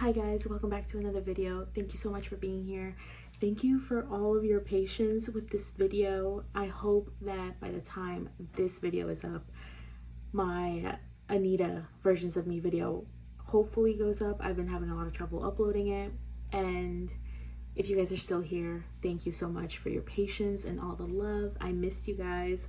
Hi guys, welcome back to another video. Thank you so much for being here. Thank you for all of your patience with this video. I hope that by the time this video is up, my Anita versions of me video hopefully goes up. I've been having a lot of trouble uploading it, and if you guys are still here, thank you so much for your patience and all the love. I missed you guys,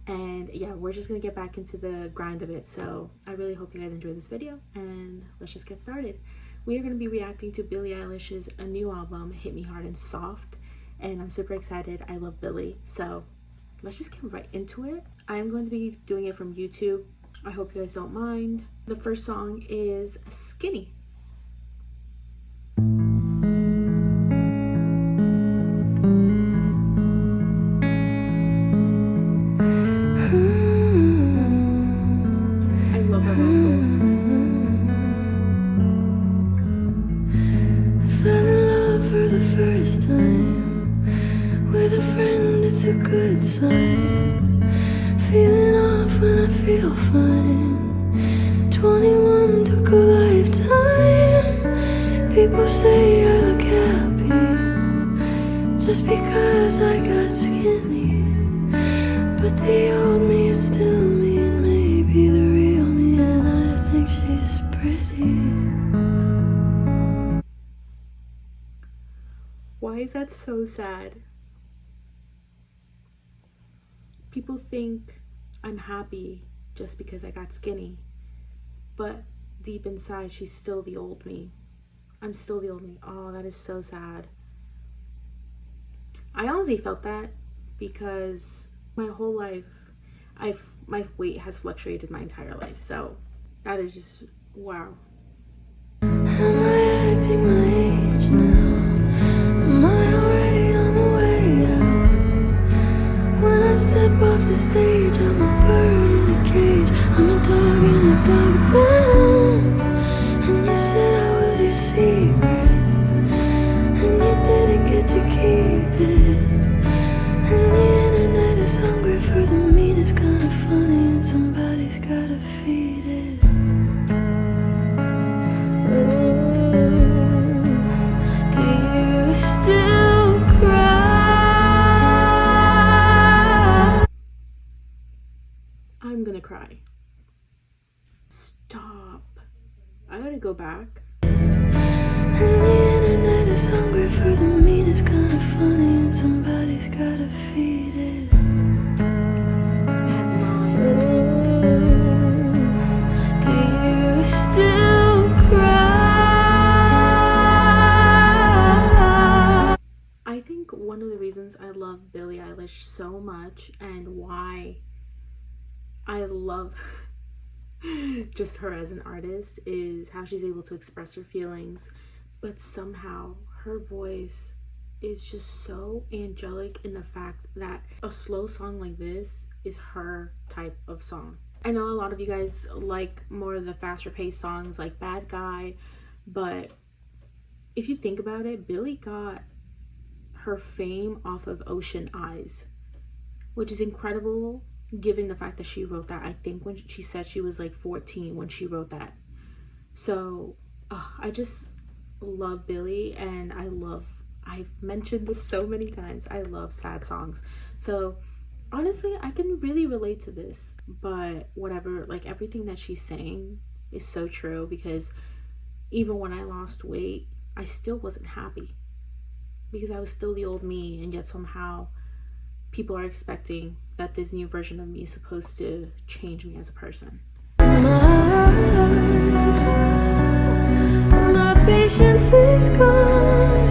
and yeah, we're just gonna get back into the grind of it. So I really hope you guys enjoy this video, and let's just get started. We are going to be reacting to Billie Eilish's a new album, Hit Me Hard and Soft, and I'm super excited. I love Billie, so let's just get right into it. I am going to be doing it from YouTube. I hope you guys don't mind. The first song is Skinny. I love her vocals. First time with a friend, it's a good sign. Feeling off when I feel fine. 21 took a lifetime. People say I look happy just because I got skinny, but the old me is still me, and maybe the real me, and I think she's pretty. Why is that so sad? People think I'm happy just because I got skinny, but deep inside, she's still the old me. I'm still the old me. Oh, that is so sad. I honestly felt that because my whole life, my weight has fluctuated my entire life. So that is just, wow. Am I acting my age now? Am I already on the way out? When I step off the stage, I'm a bird in a cage. I'm a dog in a dog pound. And you said I was your secret, and you didn't get to keep it. And the internet is hungry for the meanest kind of funny, and somebody's gotta feed it. Still cry. I'm gonna cry. Stop. I gotta go back. And the internet is hungry for the meanest kind of funny, and somebody's gotta feed it. Do you still cry? I think one of the reasons I love Billie Eilish so much, and why I love just her as an artist, is how she's able to express her feelings, but somehow her voice is just so angelic in the fact that a slow song like this is her type of song. I know a lot of you guys like more of the faster paced songs like Bad Guy, but if you think about it, Billie got her fame off of Ocean Eyes, which is incredible given the fact that she wrote that, I think, when she said she was like 14 when she wrote that. So I just love Billie, and I've mentioned this so many times, I love sad songs. So honestly, I can really relate to this, but whatever, like everything that she's saying is so true, because even when I lost weight, I still wasn't happy because I was still the old me, and yet somehow people are expecting that this new version of me is supposed to change me as a person. My patience is gone.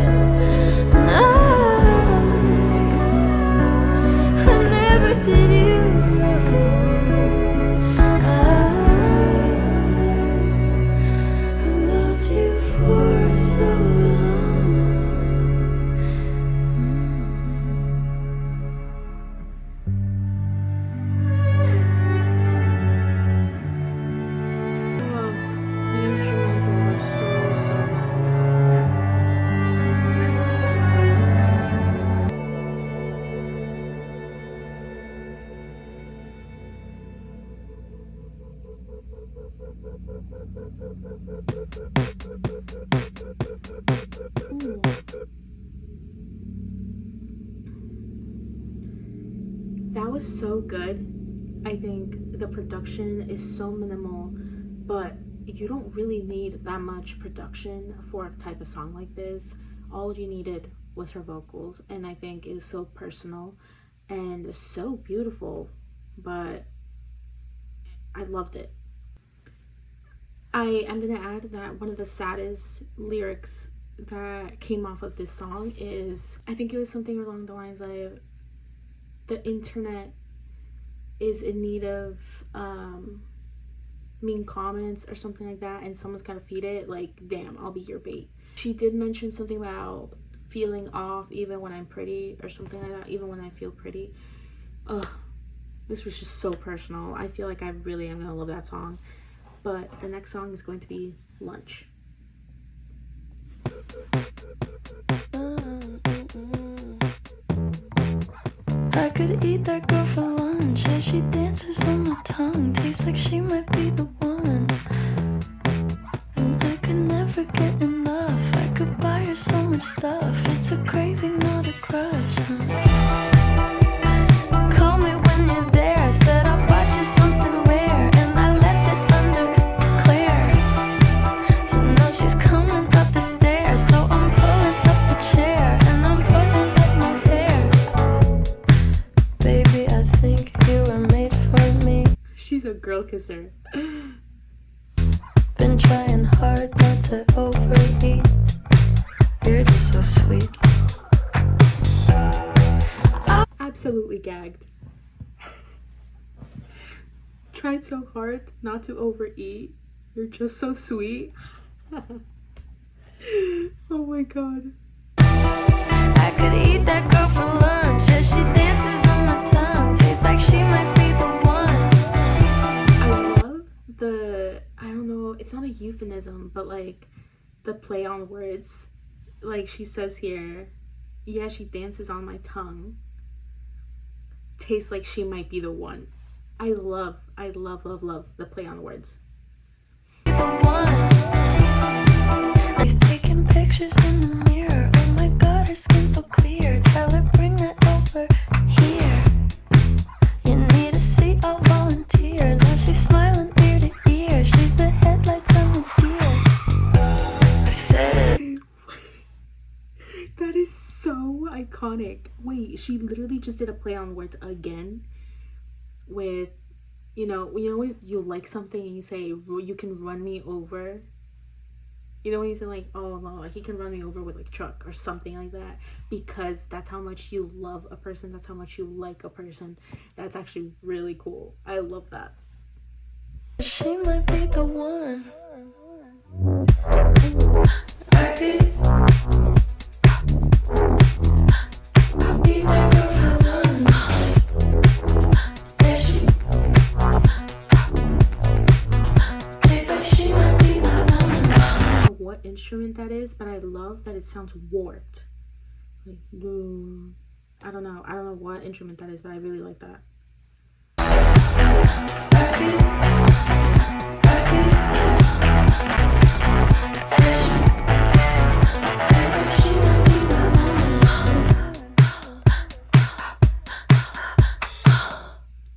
I never did you wrong. I loved you for so long. The instrumentals are so nice. was so good. I think the production is so minimal, but you don't really need that much production for a type of song like this. All you needed was her vocals, and I think it was so personal and so beautiful, but I loved it. I am gonna add that one of the saddest lyrics that came off of this song is, I think it was something along the lines of, the internet is in need of mean comments or something like that, and someone's gotta feed it. Like, damn, I'll be your bait. She did mention something about feeling off even when I'm pretty, or something like that, even when I feel pretty. Ugh, this was just so personal. I feel like I really am gonna love that song. But the next song is going to be Lunch. I could eat that girl for lunch as she dances on my tongue. Tastes like she might be the one, and I could never get enough. I could buy her so much stuff. It's a craving, not a crush. Call me when you're there. I said I bought you something rare, and I left it under Claire. So now she's coming up the stairs. So I'm pulling up a chair, and I'm pulling up my hair. Baby, I think you were made for me. She's a girl kisser. Been trying hard not to overeat. You're just so sweet. Absolutely gagged. Tried so hard not to overeat. You're just so sweet. Oh my god. I could eat that girl for lunch as she dances on my tongue. Tastes like she might be the one. I love the, I don't know, it's not a euphemism, but like the play on words. Like she says here, yeah, she dances on my tongue. Tastes like she might be the one. I love the play on words. The one. She's taking pictures in the mirror. Oh my god, her skin's so clear. Tell her bring that over here. You need a seat, I'll volunteer. Now she's smiling ear to ear. She's the headlights on the deer. I said it. That is so iconic. Wait, she literally just did a play on words again with, you know when you like something and you say, you can run me over. You know when you say like, oh no, he can run me over with like a truck or something like that, because that's how much you love a person, that's how much you like a person. That's actually really cool. I love that. She might be the one. I could be that girl for lunch. Yeah, she tastes like she might be the one. I don't know what instrument that is, but I love that it sounds warped. Like, I don't know what instrument that is, but I really like that.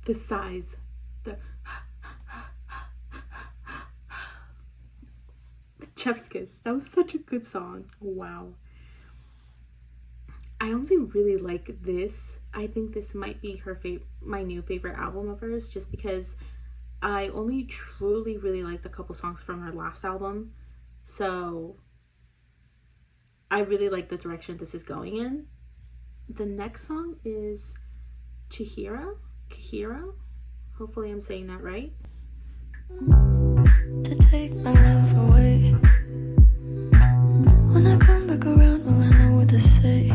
The size, the Chef's Kiss. That was such a good song. Wow. I honestly really like this. I think this might be my new favorite album of hers, just because I only truly really liked a couple songs from her last album. So I really like the direction this is going in. The next song is Chihiro. Hopefully I'm saying that right. To take my love away. When I come back around, will I know what to say?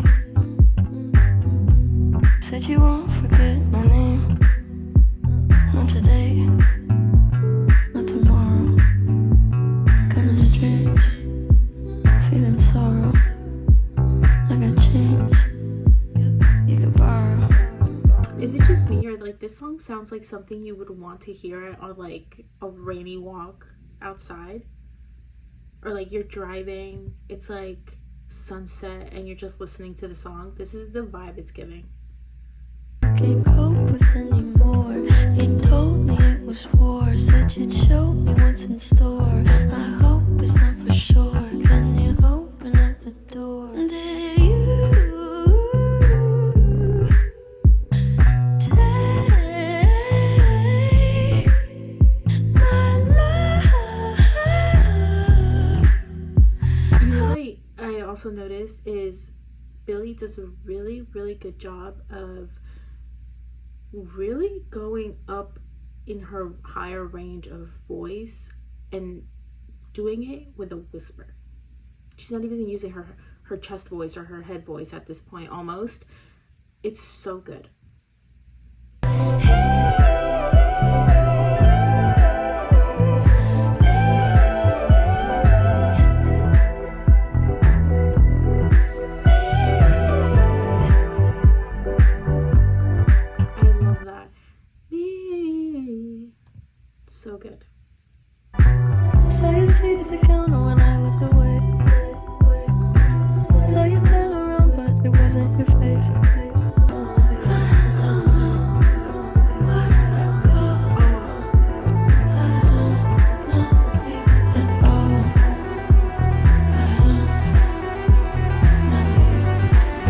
Said you won't forget my name. Not today, not tomorrow. Kinda strange, feeling sorrow. I got change, you could borrow. Is it just me, or like this song sounds like something you would want to hear on like a rainy walk outside, or like you're driving, it's like sunset and you're just listening to the song? This is the vibe it's giving. Can't cope with anymore. You told me it was war, said you'd show me what's in store. I hope it's not for sure. Can you open up the door? Did you take my love? You know what I also noticed is Billie does a really, really good job of really going up in her higher range of voice and doing it with a whisper. She's not even using her chest voice or her head voice at this point almost. It's so good. So good. So you sit at the counter when I looked away. So you turn around, but it wasn't your face.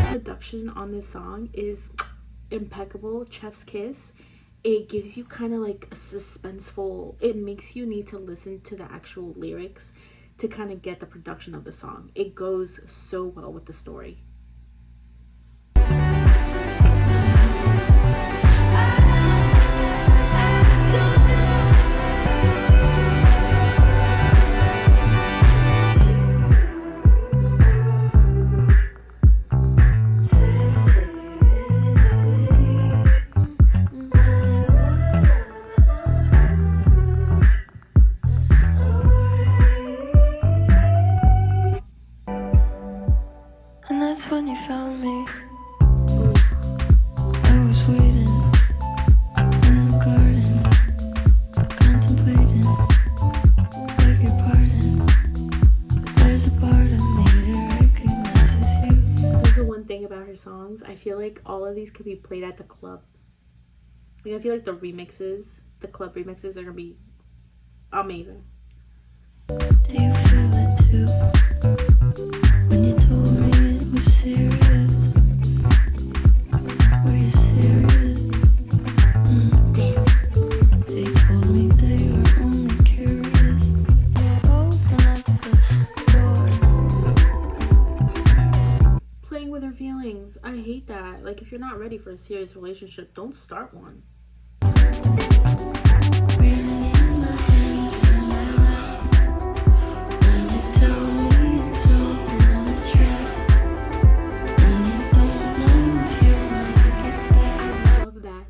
The production on this song is impeccable. Chef's kiss. It gives you kind of like a suspenseful, it makes you need to listen to the actual lyrics to kind of get the production of the song. It goes so well with the story. That's when you found me. I was waiting in the garden, contemplating, beg your pardon, but there's a part of me that recognizes you. This is the one thing about her songs. I feel like all of these could be played at the club. Like, I feel like the remixes, the club remixes are gonna be amazing. Do you feel it too? When you told me it was serious, were you serious? Damn. They told me they were only curious. Open up the door. Playing with her feelings. I hate that. Like, if you're not ready for a serious relationship, don't start one. Raining in my hands in my lap. And you tell me it's all in the trap. And you don't know if you'll make it back. I love that.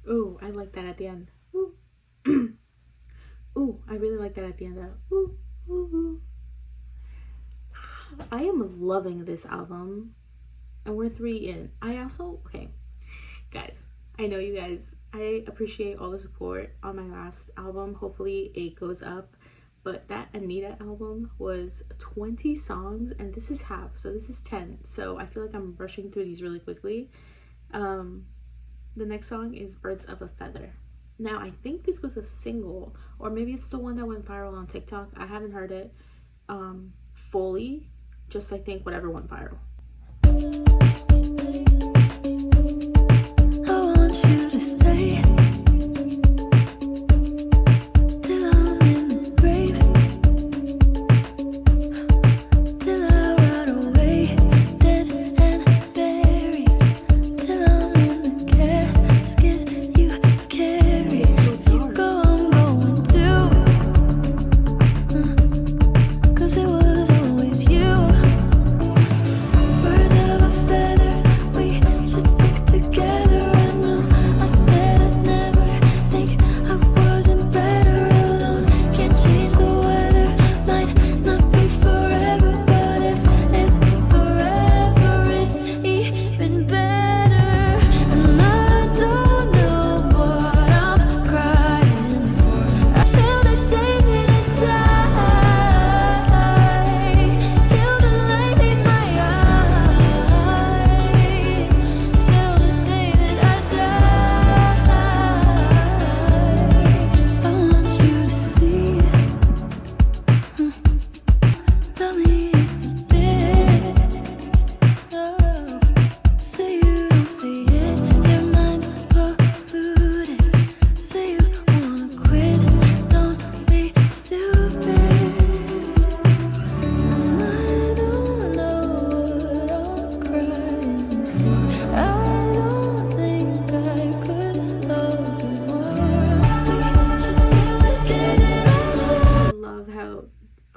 Ooh, I like that at the end. Ooh. Ooh, I really like that at the end. Ooh, ooh, ooh. I am loving this album. And we're 3 in. Okay, guys, I know you guys, I appreciate all the support on my last album. Hopefully it goes up. But that Anita album was 20 songs, and this is half, so this is 10. So I feel like I'm rushing through these really quickly. The next song is Birds of a Feather. Now, I think this was a single, or maybe it's the one that went viral on TikTok. I haven't heard it fully, just I think whatever went viral. I want you to stay till I'm in the grave, till I rot away, dead and buried, till I'm in the casket you carry. If you go, I'm going too, 'cause it was always you. Birds of a feather, we should stick together. I know I said I'd never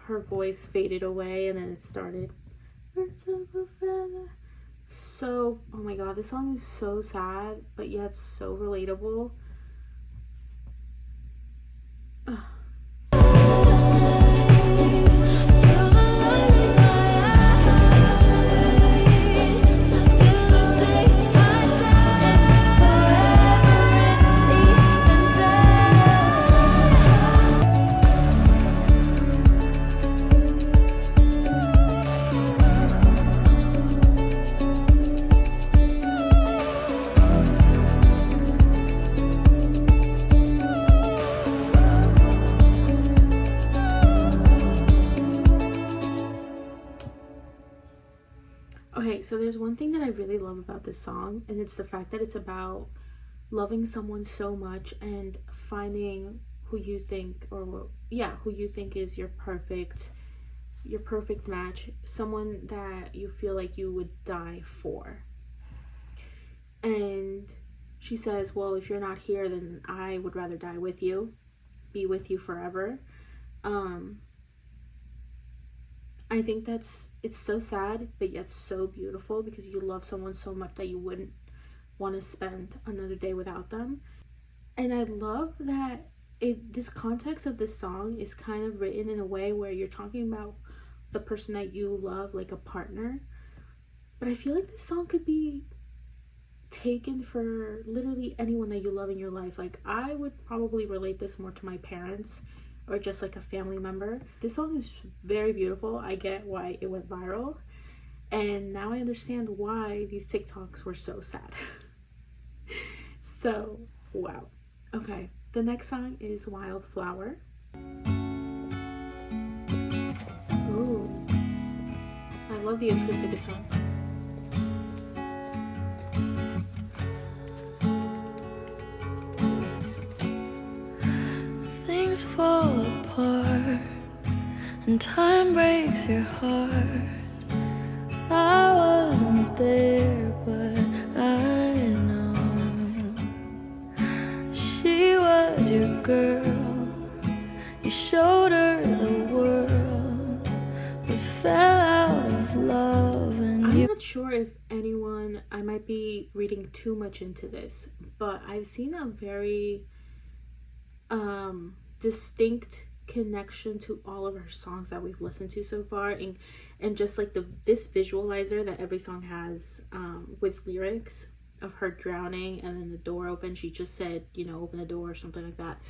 her voice faded away and then it started. So, oh my god, this song is so sad, but yet so relatable. Ugh. Okay, so there's one thing that I really love about this song, and it's the fact that it's about loving someone so much and finding who you think, or yeah, who you think is your perfect match, someone that you feel like you would die for. And she says, well, if you're not here, then I would rather die with you, be with you forever. I think it's so sad, but yet so beautiful, because you love someone so much that you wouldn't want to spend another day without them. And I love that this context of this song is kind of written in a way where you're talking about the person that you love, like a partner. But I feel like this song could be taken for literally anyone that you love in your life. Like, I would probably relate this more to my parents or just like a family member. This song is very beautiful. I get why it went viral, and now I understand why these TikToks were so sad. So, wow. Okay, the next song is Wildflower. Ooh, I love the acoustic guitar. Things fall apart and time breaks your heart. I wasn't there, but I know she was your girl. You showed her the world, but fell out of love. And I'm not sure if anyone, I might be reading too much into this, but I've seen a very distinct connection to all of her songs that we've listened to so far, and just like this visualizer that every song has, with lyrics of her drowning and then the door open. She just said, you know, open the door or something like that.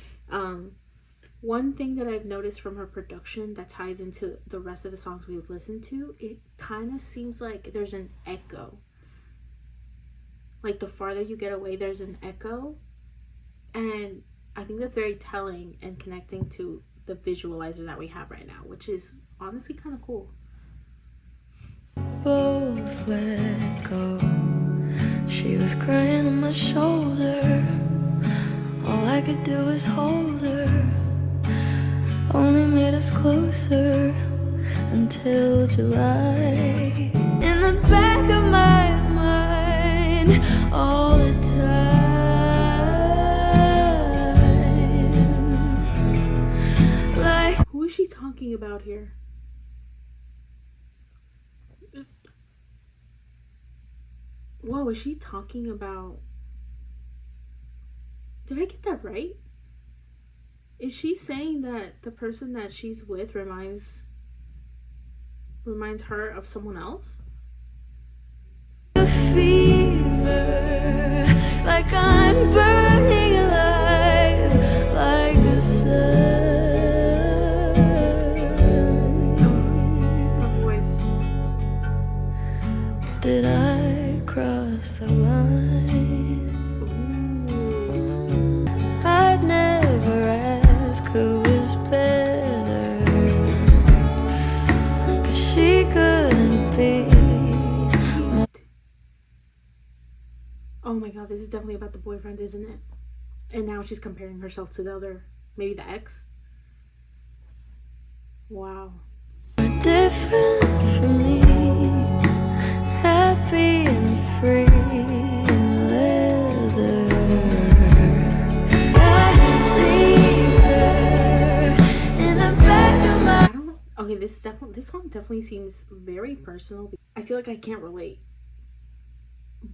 One thing that I've noticed from her production that ties into the rest of the songs we've listened to, it kind of seems like there's an echo. Like, the farther you get away, there's an echo, and I think that's very telling and connecting to the visualizer that we have right now, which is honestly kind of cool. both let go. She was crying on my shoulder. All I could do was hold her. Only made us closer until July. In the back of my mind, all the time. Like, who is she talking about here? Whoa, is she talking about... Did I get that right? Is she saying that the person that she's with reminds her of someone else? a fever, like I'm burning alive, like a sun. Her voice. Did I cross the line? I'd never ask who was better, 'cause she couldn't be. Oh my god, this is definitely about the boyfriend, isn't it? And now she's comparing herself to the other, maybe the ex. Wow. Different from me, happy and free in leather. I can see her in the back of my... Okay, this song definitely seems very personal. I feel like I can't relate,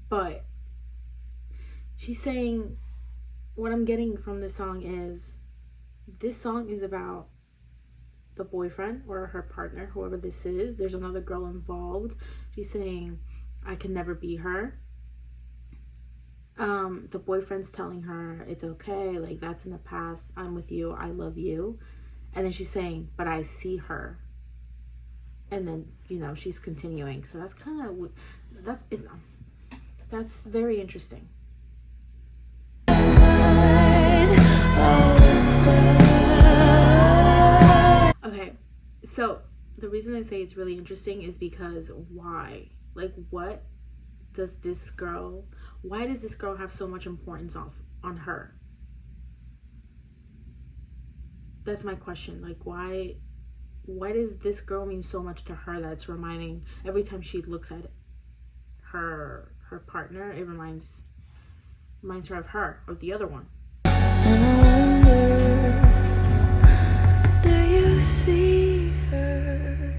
but she's saying, what I'm getting from this song is about the boyfriend or her partner, whoever this is. There's another girl involved. She's saying, I can never be her. The boyfriend's telling her it's okay, like that's in the past, I'm with you, I love you. And then she's saying, but I see her. And then, you know, she's continuing. So that's kind of, that's very interesting. Okay, so the reason I say it's really interesting is because why? Like, why does this girl have so much importance on her? That's my question. Like, why does this girl mean so much to her that's reminding, every time she looks at her partner, it reminds her of her, or the other one. And I wonder, do you see her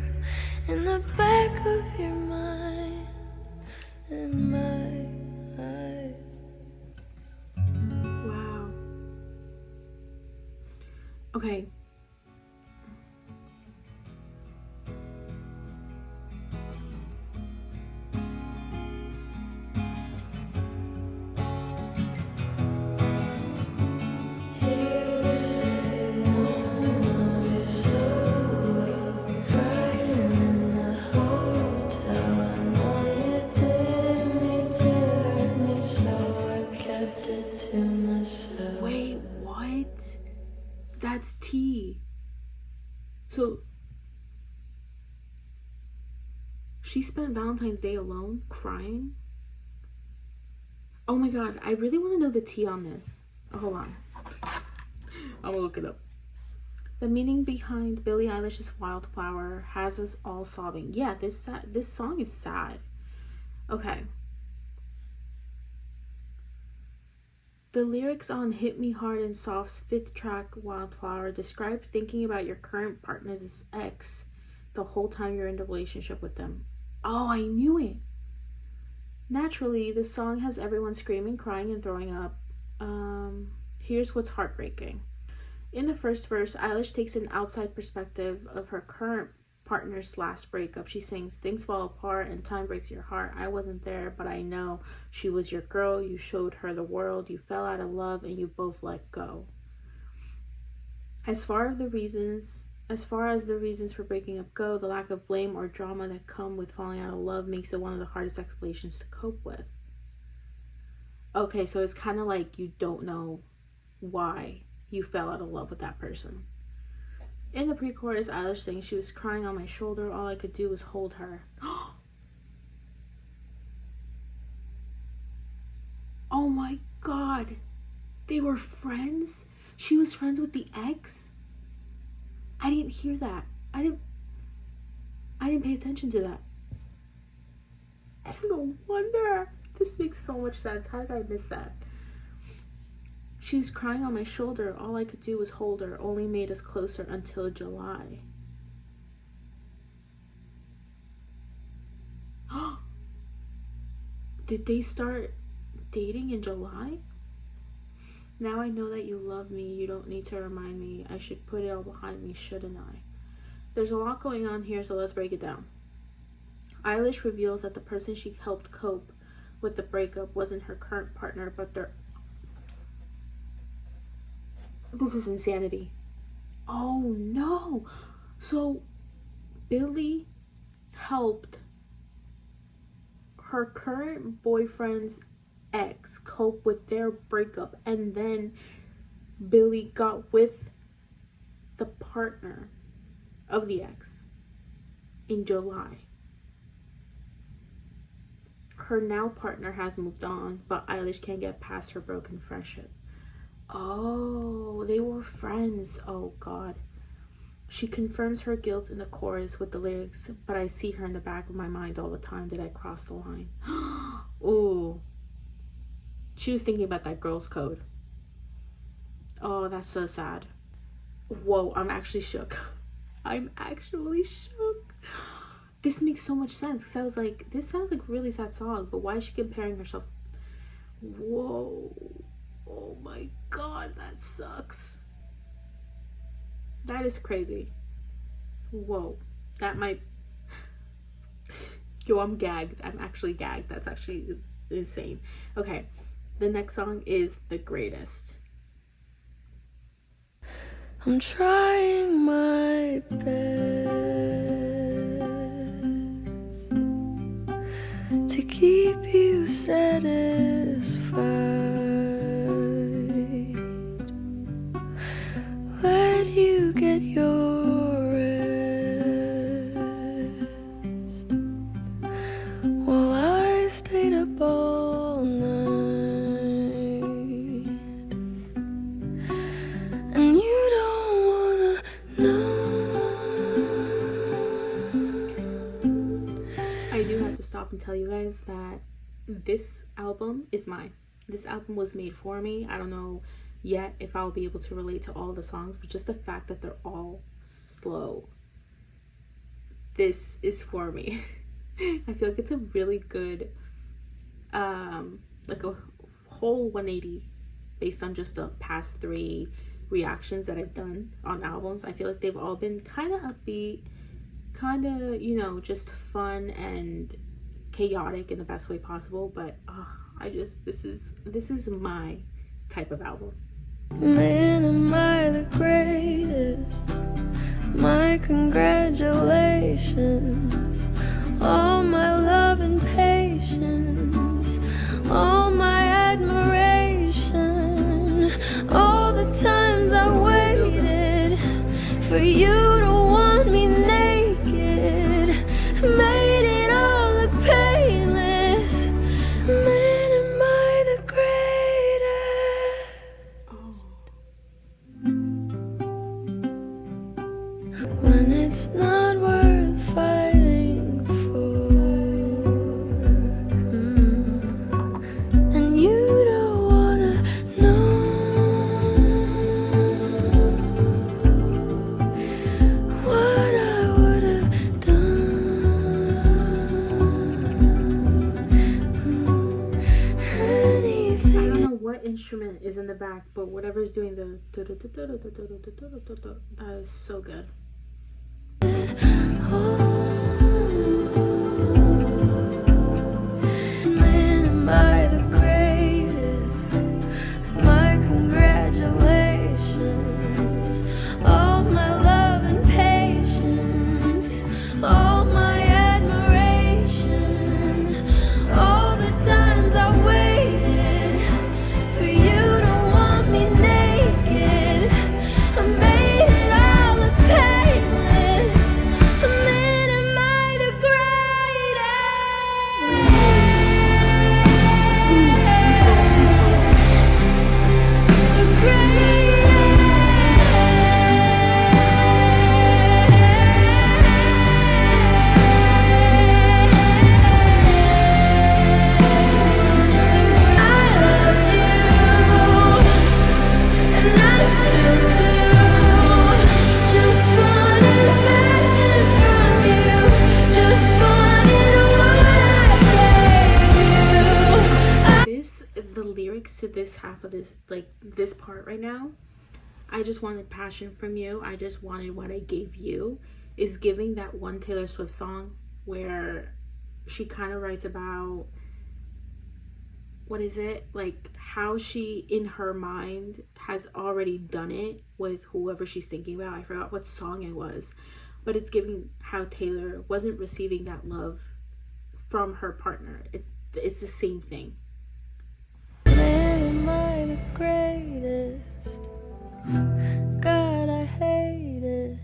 in the back of your mind, in my eyes? Wow. Okay. Wait, what? That's tea. So she spent Valentine's Day alone crying? Oh my god, I really want to know the tea on this. Oh, hold on. I'm gonna look it up. The meaning behind Billie Eilish's Wildflower has us all sobbing. Yeah, this song is sad. Okay. The lyrics on Hit Me Hard and Soft's 5th track, Wildflower, describe thinking about your current partner's ex the whole time you're in a relationship with them. Oh, I knew it. Naturally, the song has everyone screaming, crying, and throwing up. Here's what's heartbreaking. In the first verse, Eilish takes an outside perspective of her current partner's last breakup. She sings, things fall apart and time breaks your heart. I wasn't there, but I know she was your girl. You showed her the world. You fell out of love and you both let go. As far as the reasons for breaking up go, the lack of blame or drama that come with falling out of love makes it one of the hardest explanations to cope with. Okay, so it's kind of like you don't know why you fell out of love with that person. In the pre-chorus, Eilish sings, she was crying on my shoulder, all I could do was hold her. Oh my god. They were friends? She was friends with the ex? I didn't hear that. I didn't pay attention to that. No wonder. This makes so much sense. How did I miss that? She was crying on my shoulder. All I could do was hold her. Only made us closer until July. Did they start dating in July? Now I know that you love me. You don't need to remind me. I should put it all behind me, shouldn't I? There's a lot going on here, so let's break it down. Eilish reveals that the person she helped cope with the breakup wasn't her current partner, but their... This is insanity. Oh no. So Billie helped her current boyfriend's ex cope with their breakup, and then Billie got with the partner of the ex in July. Her now partner has moved on, but Eilish can't get past her broken friendship. Oh, they were friends. Oh god. She confirms her guilt in the chorus with the lyrics, but I see her in the back of my mind all the time. Did I cross the line? Ooh. She was thinking about that girl's code. Oh, that's so sad. Whoa, I'm actually shook. I'm actually shook. this makes so much sense, because I was like, this sounds like a really sad song, but why is she comparing herself? Whoa. Oh my god, that sucks. That is crazy. Whoa. That might... Yo, I'm gagged. I'm actually gagged. That's actually insane. Okay, the next song is The Greatest. I'm trying my best to keep you satisfied. Let you get your rest while I stayed up all night. And you don't wanna know. I do have to stop and tell you guys that this album is mine. This album was made for me. I don't know yet if I'll be able to relate to all the songs, but just the fact that they're all slow, this is for me. I feel like it's a really good like a whole 180 based on just the past 3 reactions that I've done on albums. I feel like they've all been kind of upbeat, kind of, you know, just fun and chaotic in the best way possible, but this is my type of album. Man, am I the greatest? My congratulations. All my love and patience, all my admiration, all the times I waited for you to want me naked, made it all look painless. Man, am I the greatest? When it's not worth fighting for, and you don't wanna know what I would have done. Anything. I don't know what instrument is in the back, but whatever's doing the that is so good. Man, am I the greatest? My congratulations. All my love and patience, all my admiration, all the times I waited for you to want me naked. I made it all look painless. Man, am I the The lyrics to this half of this, like this part right now, I just wanted passion from you, I just wanted what I gave you, is giving that one Taylor Swift song where she kind of writes about, what is it, like how she in her mind has already done it with whoever she's thinking about. I forgot what song it was, but it's giving how Taylor wasn't receiving that love from her partner. It's the same thing. Man, am I the greatest? God, I hate it.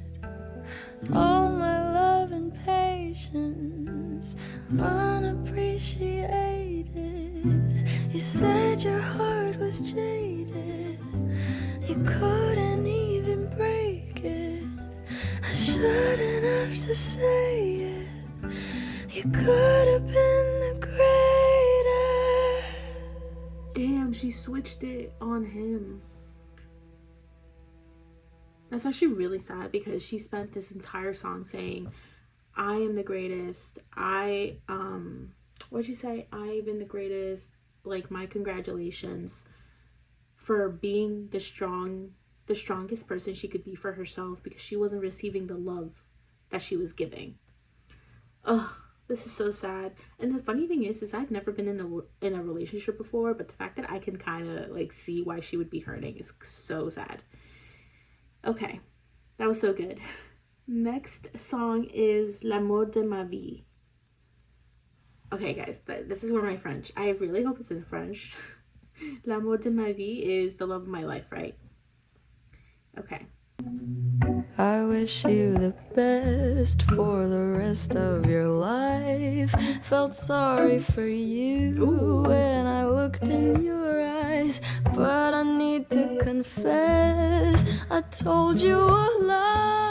All my love and patience, unappreciated. You said your heart was jaded. You couldn't even break it. I shouldn't have to say it. You could have been the greatest. Damn, she switched it on him. That's actually really sad, because she spent this entire song saying, I am the greatest. What'd you say? I've been the greatest. Like, my congratulations for being the strongest person she could be for herself, because she wasn't receiving the love that she was giving. Ugh, this is so sad. And the funny thing is I've never been in a relationship before, but the fact that I can kind of like see why she would be hurting is so sad. Okay, that was so good. Next song is L'amour de ma vie. Okay, guys, this is where my French. I really hope it's in French. L'amour de ma vie is the love of my life, right? Okay. I wish you the best for the rest of your life. Felt sorry for you when I looked in your eyes, but I need to confess, I told you a lie.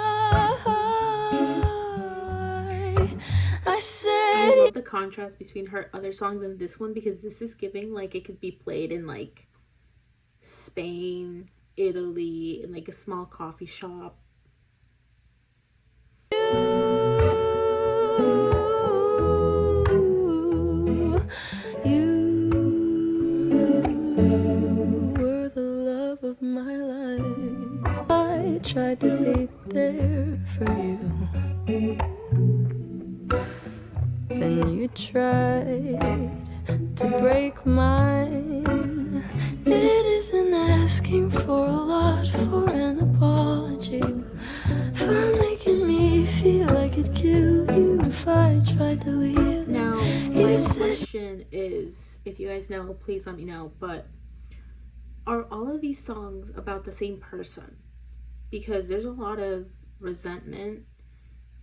I said I love the contrast between her other songs and this one, because this is giving like it could be played in like Spain, Italy, in like a small coffee shop. You were the love of my life. I tried to be there for you, then you tried to break mine. It isn't asking for a lot for an apology, for making me feel I could kill you if I tried to leave. Now, my question is, if you guys know, please let me know, but are all of these songs about the same person? Because there's a lot of resentment,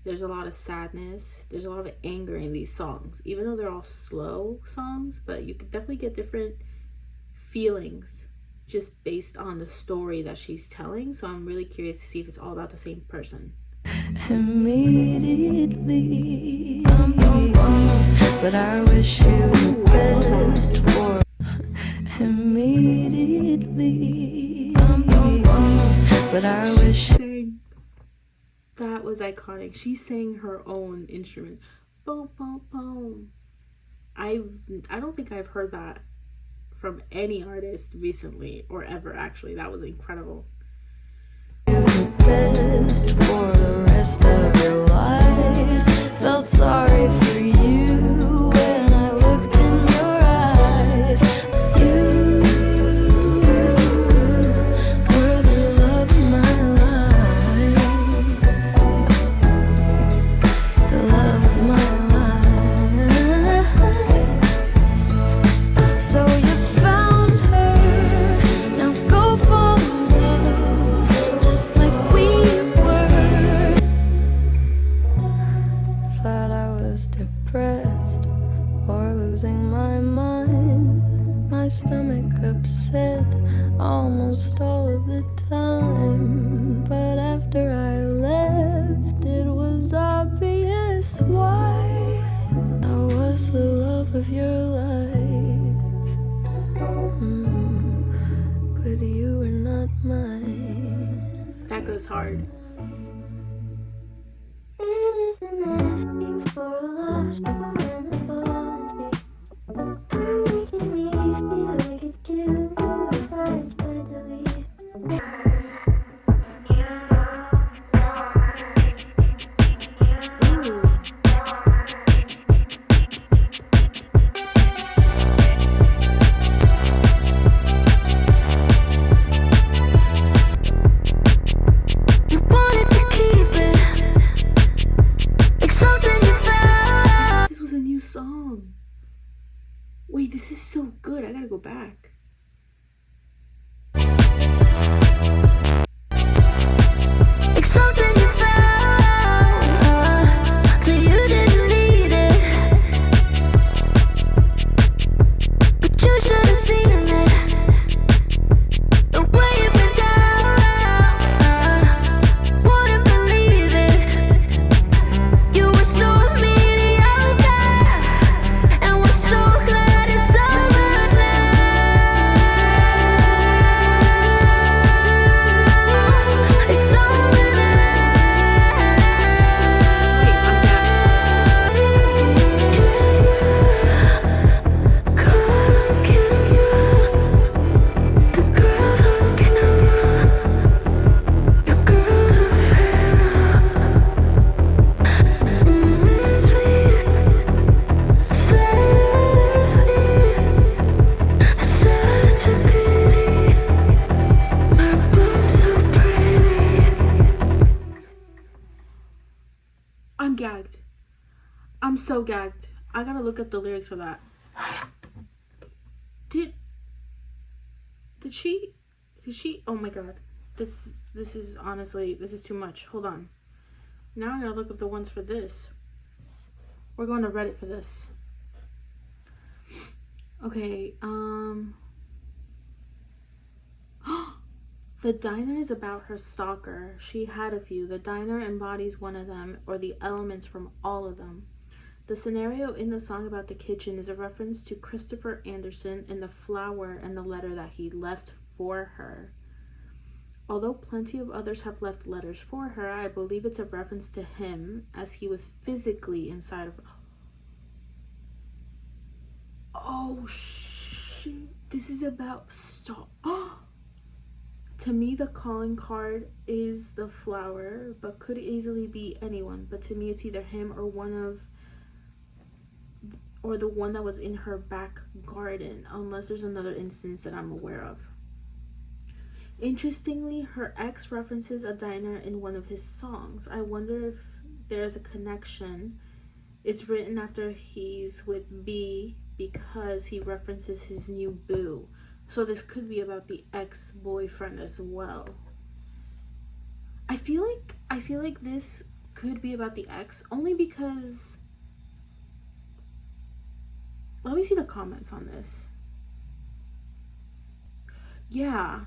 there's a lot of sadness, there's a lot of anger in these songs, even though they're all slow songs, but you could definitely get different feelings just based on the story that she's telling. So I'm really curious to see if it's all about the same person. Immediately, but I wish you the best for immediately, but I wish. That was iconic. She sang her own instrument. Boom, boom, boom. I don't think I've heard that from any artist recently or ever, actually. That was incredible. The best for the rest of your life. Felt sorry for you when I looked in your eyes. You were the love of my life, the love of my life. So you found her, now go fall in love, just like we were. Thought I was depressed or losing my mind, my stomach upset almost all of the time. But after I left, it was obvious why. I was the love of your life, but you were not mine. That goes hard. It isn't asking for a lot for an apology, for making me feel I could kill you if I tried to leave. Ooh. I'm so gagged. I gotta look up the lyrics for that. Did she? Oh my god. This is honestly, this is too much. Hold on. Now I gotta look up the ones for this. We're going to Reddit for this. Okay, the diner is about her stalker. She had a few. The diner embodies one of them, or the elements from all of them. The scenario in the song about the kitchen is a reference to Christopher Anderson and the flower and the letter that he left for her. Although plenty of others have left letters for her, I believe it's a reference to him as he was physically inside of her. Oh shit, this is about To me, the calling card is the flower, but could easily be anyone. But to me, it's either him or the one that was in her back garden, unless there's another instance that I'm aware of. Interestingly, her ex references a diner in one of his songs. I wonder if there's a connection. It's written after he's with B because he references his new boo. So this could be about the ex-boyfriend as well. I feel like this could be about the ex only because, let me see the comments on this. Yeah.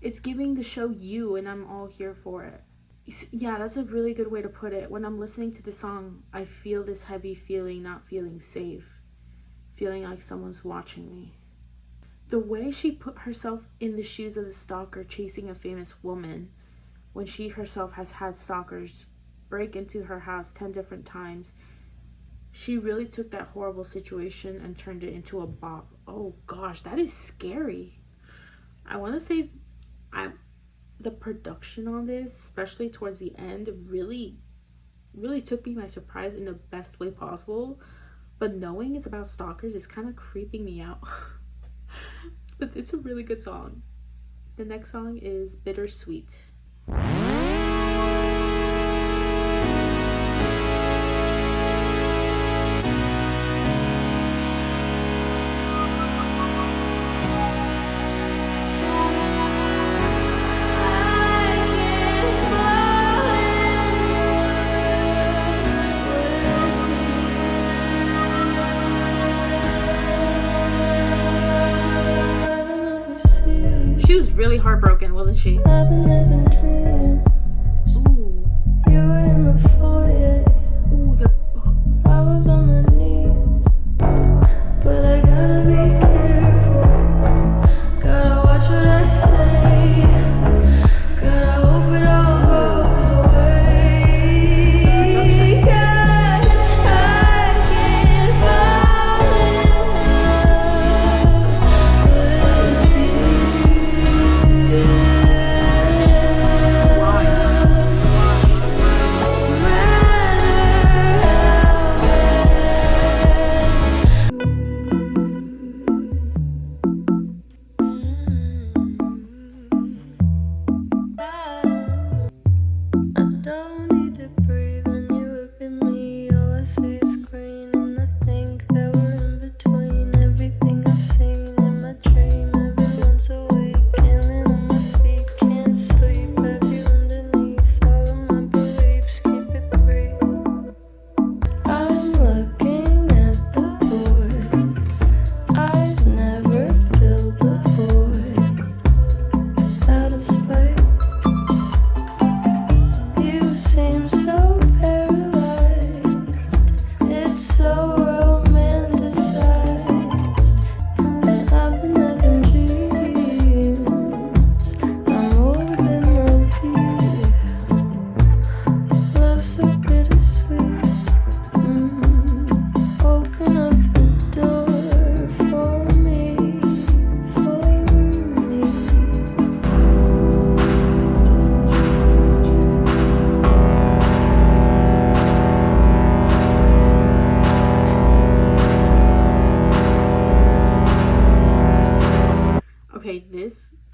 It's giving the show You, and I'm all here for it. Yeah, that's a really good way to put it. When I'm listening to the song, I feel this heavy feeling, not feeling safe. Feeling like someone's watching me. The way she put herself in the shoes of the stalker chasing a famous woman, when she herself has had stalkers break into her house 10 different times, she really took that horrible situation and turned it into a bop. Oh gosh, that is scary. I want to say the production on this, especially towards the end, really took me by surprise in the best way possible. But knowing it's about stalkers is kind of creeping me out. But it's a really good song. The next song is Bittersweet. She was really heartbroken, wasn't she? I've been living dreams. Ooh. You were in the foyer. Ooh, I was on my knees. But I gotta be careful. Gotta watch what I say. Gotta hope it all goes away. 'Cause I can't fall in love with you. I don't need to breathe when you look at me. All I see is green, and I think that we're in between. Everything I've seen in my dream, everyone's awake, killing on my feet, can't sleep. Have you underneath all of my beliefs? Keep it free. I'm looking at the boys. I've never filled the void out of spite. You seem so paralyzed. It's so romanticized. And I've been having dreams. I'm more than love you. Love's so bittersweet. Open up the door for me, for me.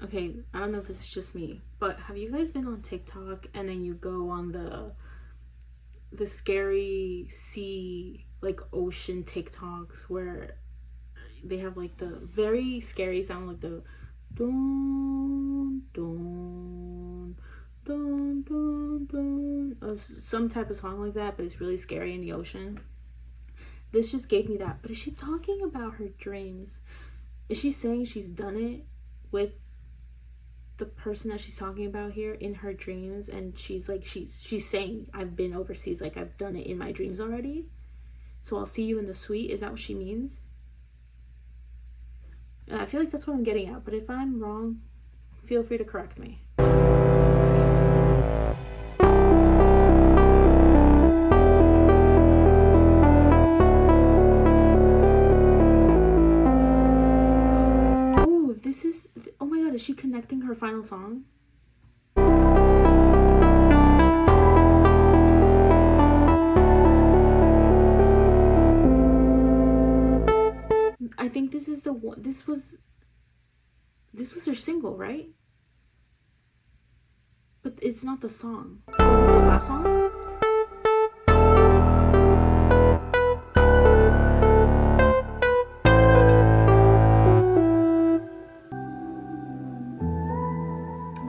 Okay, I don't know if this is just me, but have you guys been on TikTok and then you go on the scary sea, like ocean TikToks where they have like the very scary sound, like the dun dun dun dun dun, some type of song like that, but it's really scary in the ocean. This just gave me that. But is she talking about her dreams? Is she saying she's done it with the person that she's talking about here in her dreams, and she's like, she's saying, I've been overseas, like I've done it in my dreams already, so I'll see you in the suite? Is that what she means? I feel like that's what I'm getting at, but if I'm wrong, feel free to correct me. Oh, this is, oh my god, is she connecting her final song? I think this is the one, this was her single, right? But it's not the song. So is it the last song?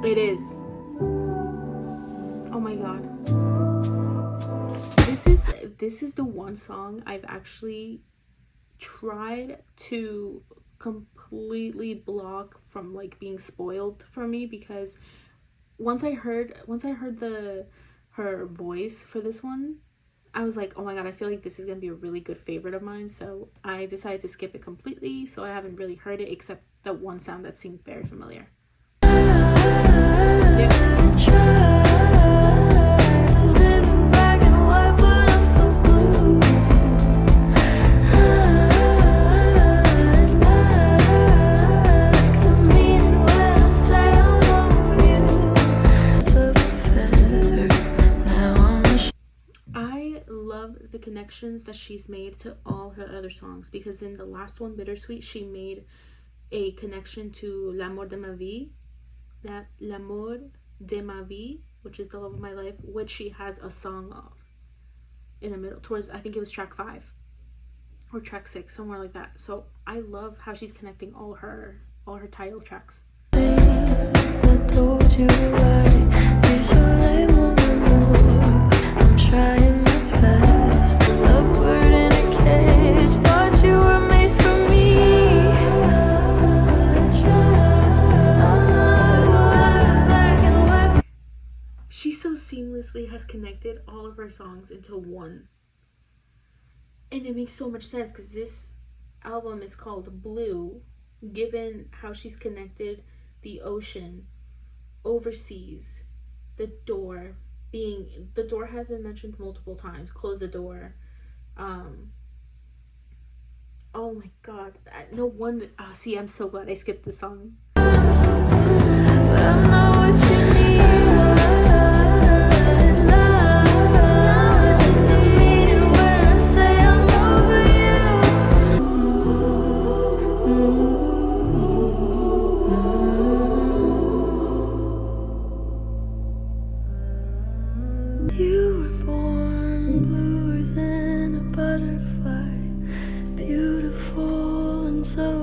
It is. Oh my god. This is the one song I've actually tried to completely block from like being spoiled for me, because once I heard her voice for this one, I was like, oh my god, I feel like this is gonna be a really good favorite of mine. So I decided to skip it completely, so I haven't really heard it except that one sound that seemed very familiar. The connections that she's made to all her other songs, because in the last one, Bittersweet, she made a connection to L'amour de ma vie, L'amour de ma vie, which is the love of my life, which she has a song of in the middle, towards, I think it was track 5 or track 6, somewhere like that. So I love how she's connecting all her title tracks. I told you I'm trying. Seamlessly has connected all of her songs into one, and it makes so much sense because this album is called Blue, given how she's connected the ocean, overseas, the door has been mentioned multiple times, close the door, oh my god, no wonder. See, I'm so glad I skipped the song. But I'm not what you need.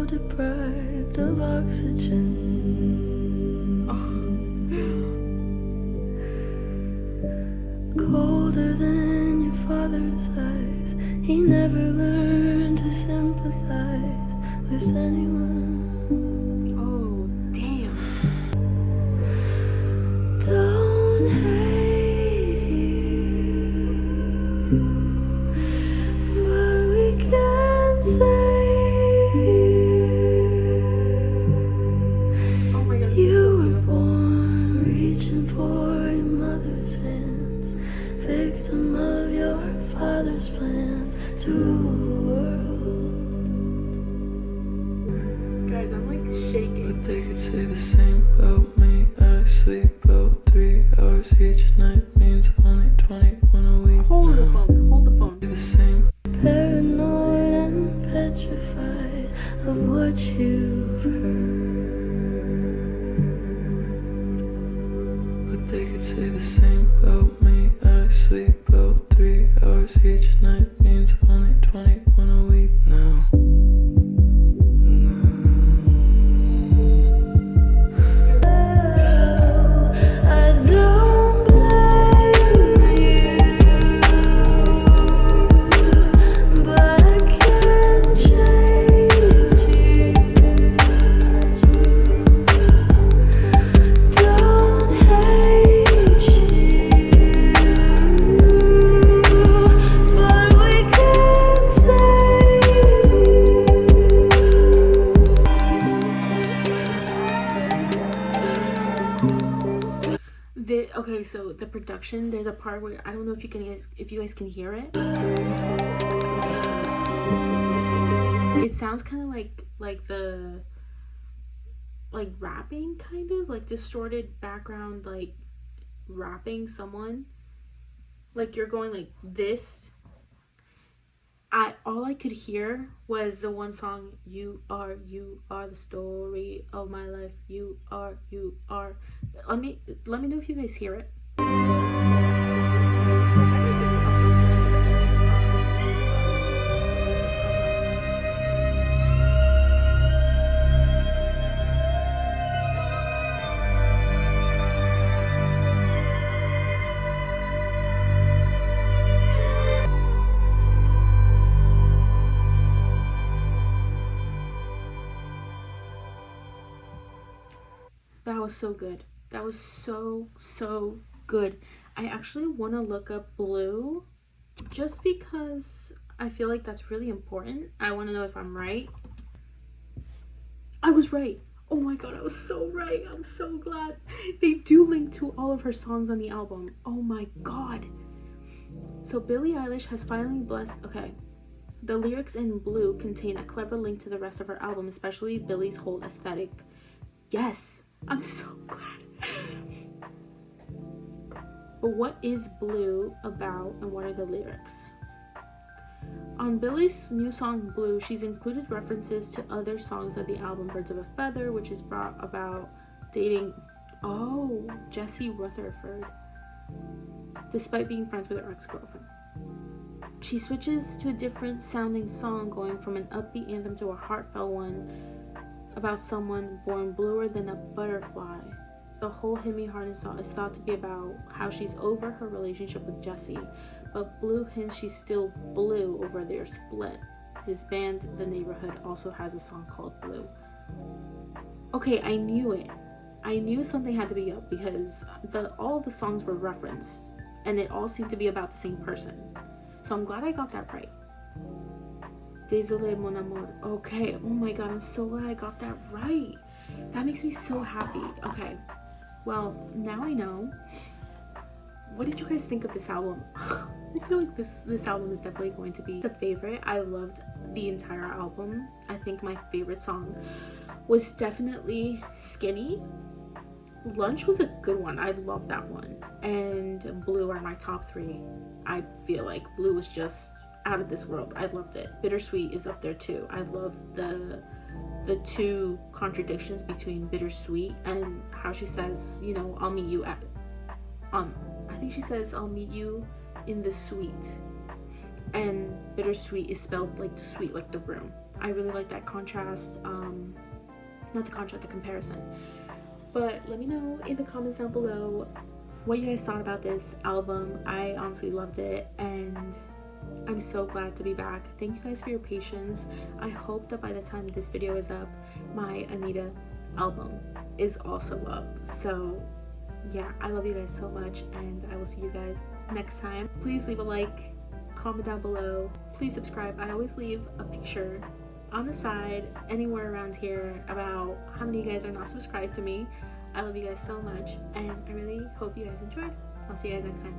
Deprived of oxygen. Colder than your father's eyes. He never learned to sympathize with anyone. Oh, damn. Don't hate you, but we can say plans to the world. Guys, I'm like shaking. But they could say the same about me. I sleep about 3 hours each night, means only 21 a week. Hold the phone. The same. Paranoid and petrified of what you've heard. But they could say the same about me. I sleep about 3 hours each night, means only 21 a week now. I don't blame you, but I can't change you. Don't hate you, but we can't save Okay, so the production, there's a part where I don't know if you guys can hear it. It sounds kind of like the rapping, kind of like distorted background, like rapping someone, like you're going like this. All I could hear was the one song, you are the story of my life, you are. Let me know if you guys hear it. That was so good. That was so good. I actually want to look up Blue just because I feel like that's really important. I want to know if I'm right. I was right. Oh my god, I was so right. I'm so glad. They do link to all of her songs on the album. Oh my god. So Billie Eilish has finally blessed... Okay. The lyrics in Blue contain a clever link to the rest of her album, especially Billie's whole aesthetic. Yes, I'm so glad. But what is Blue about, and what are the lyrics? On Billie's new song Blue, she's included references to other songs of the album Birds of a Feather, which is brought about dating Jesse Rutherford, despite being friends with her ex-girlfriend. She switches to a different sounding song, going from an upbeat anthem to a heartfelt one about someone born bluer than a butterfly. The whole Hit Me Hard song is thought to be about how she's over her relationship with Jesse, but Blue hints she's still blue over their split. His band, The Neighborhood, also has a song called Blue. Okay, I knew it. I knew something had to be up because all of the songs were referenced, and it all seemed to be about the same person. So I'm glad I got that right. Désolé mon amour. Okay, oh my god, I'm so glad I got that right. That makes me so happy. Okay, well, now I know. What did you guys think of this album? I feel like this album is definitely going to be a favorite. I loved the entire album. I think my favorite song was definitely Skinny. Lunch was a good one. I love that one. And Blue are my top 3. I feel like Blue was just out of this world. I loved it. Bittersweet is up there too. I love the two contradictions between Bittersweet and how she says, you know, I'll meet you at I think she says I'll meet you in the suite, and Bittersweet is spelled like the suite, like the room. I really like that contrast. Not the contrast, the comparison. But let me know in the comments down below what you guys thought about this album. I honestly loved it, and I'm so glad to be back. Thank you guys for your patience. I hope that by the time this video is up, my Anita album is also up. So yeah, I love you guys so much, and I will see you guys next time. Please leave a like, comment down below, please subscribe. I always leave a picture on the side anywhere around here about how many of you guys are not subscribed to me. I love you guys so much, and I really hope you guys enjoyed. I'll see you guys next time.